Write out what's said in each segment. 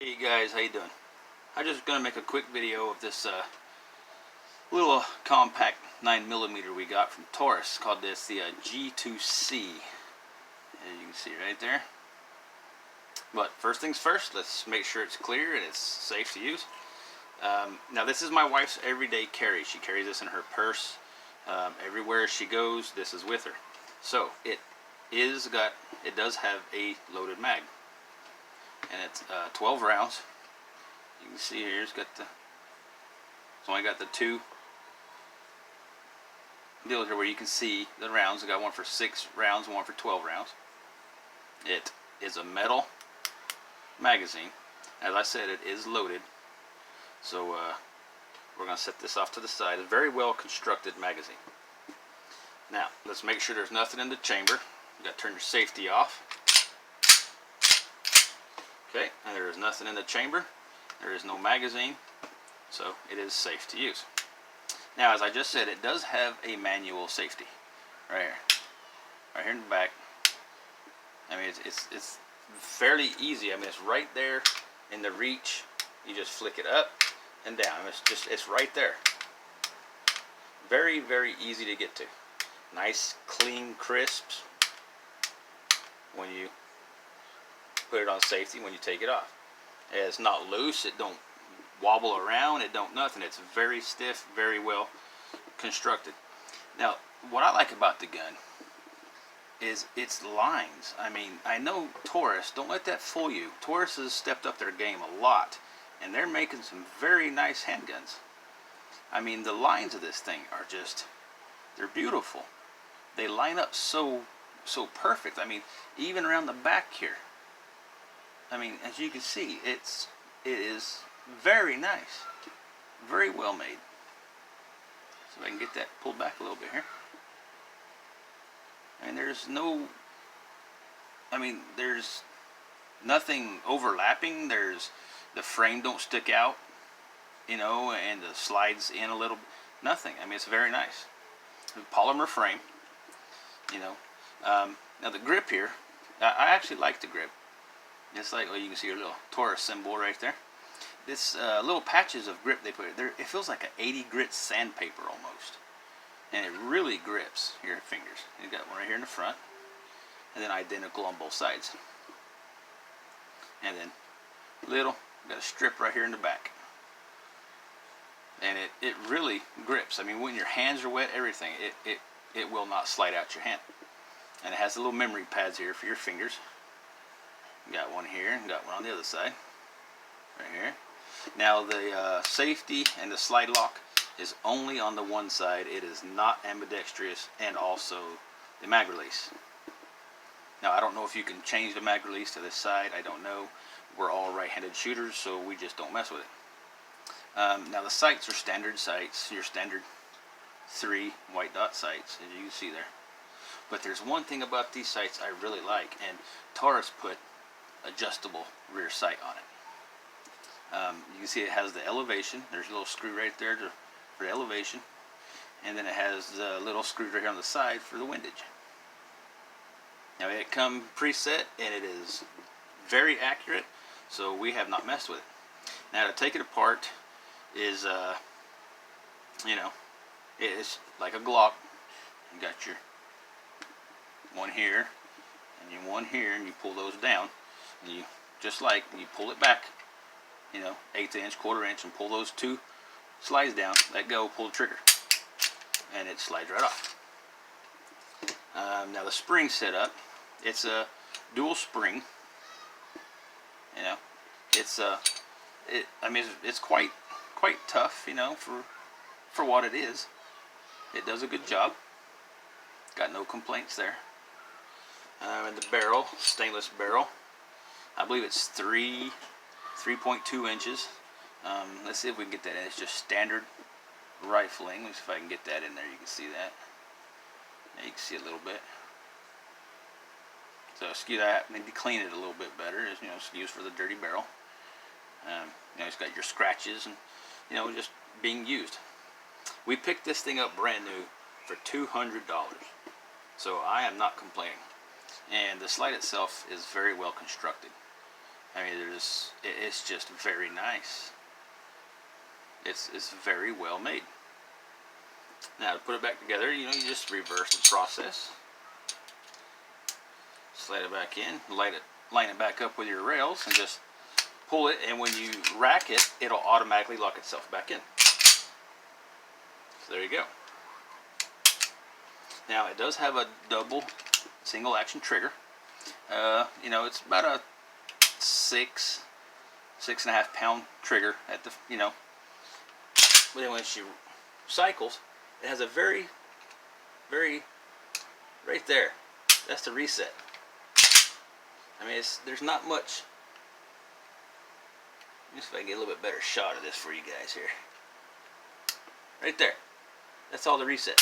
Hey guys, how you doing? I'm just gonna make a quick video of this little compact 9mm we got from Taurus, called this the G2C, as you can see right there. But first things first, let's make sure it's clear and it's safe to use. Now this is my wife's everyday carry. She carries this in her purse. Everywhere she goes, this is with her. So it does have a loaded mag, and it's 12 rounds. You can see here it's only got the two deals here where you can see the rounds. I got one for 6 rounds and one for 12 rounds. It is a metal magazine. As I said, it is loaded. So we're going to set this off to the side. A very well constructed magazine. Now let's make sure there's nothing in the chamber. You got to turn your safety off. Okay, and there is nothing in the chamber. There is no magazine, so it is safe to use. Now, as I just said, it does have a manual safety right here in the back. I mean, it's fairly easy. I mean, it's right there in the reach. You just flick it up and down. It's right there. Very, very easy to get to. Nice, clean, crisps when you put it on safety. When you take it off, it's not loose. It don't wobble around. It don't nothing. It's very stiff, very well constructed. Now, what I like about the gun is its lines. I mean, I know Taurus, don't let that fool you. Taurus has stepped up their game a lot, and they're making some very nice handguns. I mean, the lines of this thing are they're beautiful. They line up so perfect. I mean, even around the back here. I mean, as you can see, it is very nice, very well made. So if I can get that pulled back a little bit here. And there's nothing overlapping. The frame don't stick out, you know, and the slides in a little. Nothing. I mean, it's very nice. Polymer frame, you know. Now the grip here, I actually like the grip. It's like, well, you can see your little Taurus symbol right there. This little patches of grip they put there. It feels like an 80 grit sandpaper almost, and it really grips your fingers. You got one right here in the front, and then identical on both sides. And then got a strip right here in the back, and it really grips. I mean, when your hands are wet, everything it will not slide out your hand. And it has the little memory pads here for your fingers. Got one here and got one on the other side right here. Now the safety and the slide lock is only on the one side. It is not ambidextrous, and also the mag release. Now I don't know if you can change the mag release to this side. I don't know. We're all right-handed shooters, so we just don't mess with it. Now the sights are standard sights, your standard 3 white dot sights, as you can see there. But there's one thing about these sights I really like, and Taurus put adjustable rear sight on it. You can see it has the elevation. There's a little screw right there for elevation, and then it has the little screw right here on the side for the windage. Now it comes preset, and it is very accurate, so we have not messed with it. Now to take it apart is you know, it's like a Glock. You got your one here and one here, and you pull those down. And you pull it back, you know, 1/8 inch, 1/4 inch, and pull those two slides down. Let go, pull the trigger, and it slides right off. Now the spring setup, it's a dual spring. You know, it's quite tough, you know, for what it is. It does a good job. Got no complaints there. And the barrel, stainless barrel. I believe it's 3.2 inches. Let's see if we can get that in. It's just standard rifling. Let's see if I can get that in there. You can see that. Yeah, you can see a little bit. So excuse that. Maybe clean it a little bit better. It's, you know, excuse for the dirty barrel. You know, it's got your scratches and, you know, just being used. We picked this thing up brand new for $200. So I am not complaining. And the slide itself is very well constructed. I mean, it's just very nice. It's very well made. Now to put it back together, you just reverse the process. Slide it back in, line it back up with your rails, and just pull it. And when you rack it, it'll automatically lock itself back in. So there you go. Now it does have a double single action trigger. It's about a 6.5 pound trigger at the, but then when she cycles, it has a very right there. That's the reset. I mean, there's not much. Let me see if I can get a little bit better shot of this for you guys here. Right there. That's all the reset.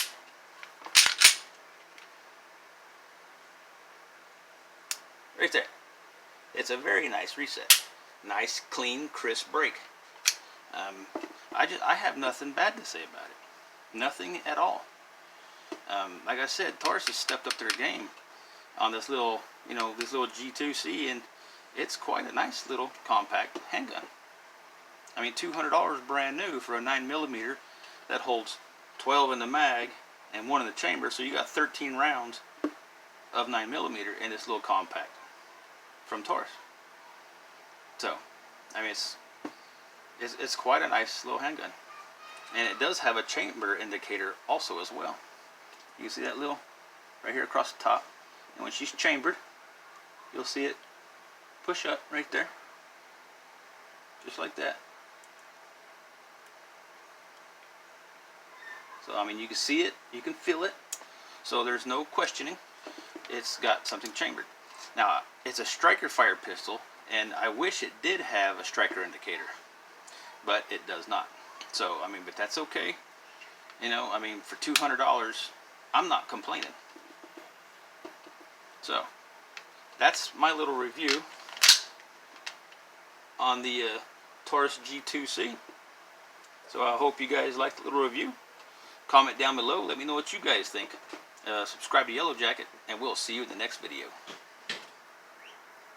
Right there. It's a very nice reset. Nice, clean, crisp break. I have nothing bad to say about it. Nothing at all. Like I said, Taurus has stepped up their game on this little, this little G2C, and it's quite a nice little compact handgun. I mean, $200 brand new for a 9mm that holds 12 in the mag and 1 in the chamber, so you got 13 rounds of 9mm in this little compact from Taurus. So, I mean, it's quite a nice little handgun, and it does have a chamber indicator also as well. You can see that little right here across the top, and when she's chambered, you'll see it push up right there, just like that. So I mean, you can see it, you can feel it, so there's no questioning. It's got something chambered. Now, it's a striker fire pistol, and I wish it did have a striker indicator, but it does not. So I mean, but that's okay. I mean, for $200, I'm not complaining. So that's my little review on the Taurus G2C. So I hope you guys liked the little review. Comment down below, let me know what you guys think. Subscribe to Yellow Jacket, and we'll see you in the next video.